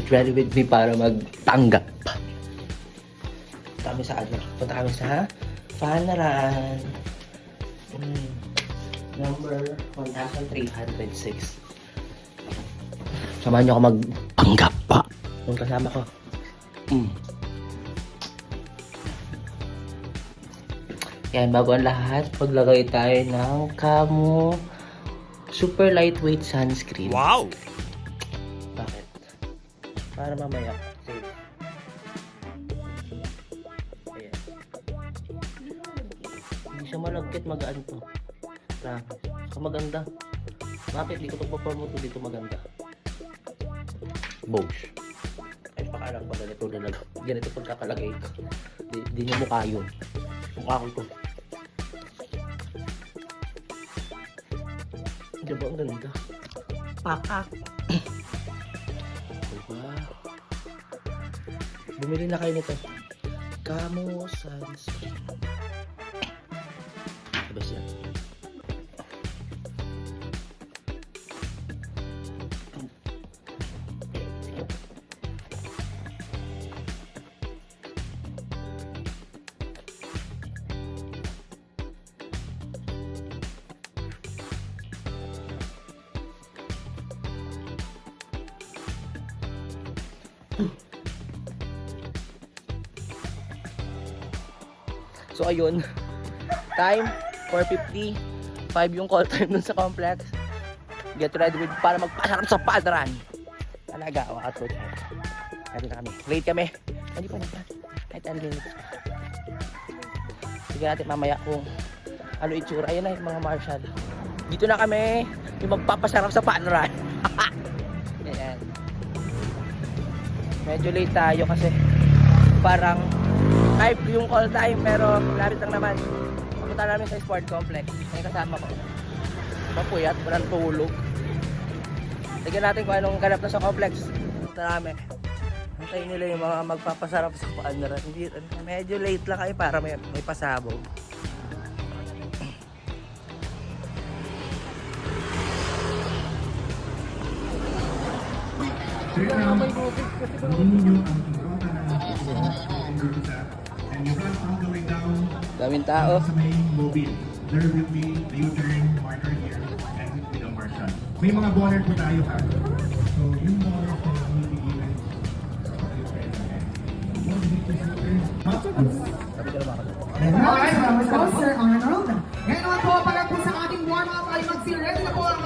get ready with me para magtanggap. Punta kami sa ano? Punta kami sa Fanaran. Number 1306. Samahan niyo ako magpanggap pa. Yung kasama ko. Yan, bago ang lahat, paglagay tayo ng Camo super lightweight sunscreen. Wow! Bakit? Para mamaya safe. Ayan. Hindi siya malagkit, magaan to. Promise. So maganda. Bakit? Di ko ito papromote, dito maganda. Bosch. Ay, pakalang pa ganito pagkakalagay ko. Di niya mukha yun. Mukha ko ito. Diba ang ganda? Pakak! Diba? Bumili na kayo nito. Camo sunscreen. Diba siya? So ayun, time 4:50, 5 yung call time dun sa complex. Get ready with para magpasarap sa Fanaran. Talaga, wakatod. Ready na kami. Late kami. Hindi pa naman. Kahit 10 minutes. Sige natin mamaya kung ano itsura. Ayun na yung mga marshal. Dito na kami yung magpapasarap sa Fanaran. Ayan. Medyo late tayo kasi parang 5 yung call time pero lapit lang naman. Pupunta namin sa sport complex. May kasama ko. Mapuyat, walang tulog. Tignan natin kung anong ganap na sa complex. Punta namin. Antayin nila yung mga magpapasarap sa Fanaran. Medyo late lang kayo para may pasabog. Daming tao. Sa may mobile, there will be a U-turn marker here and with a marshal. May mga baller po tayo ha. So yung baller po will be given. Alright, well, let's go, Sir Arnold. Ngayon naman po, para po sa ating warm-up ay mag-ready na po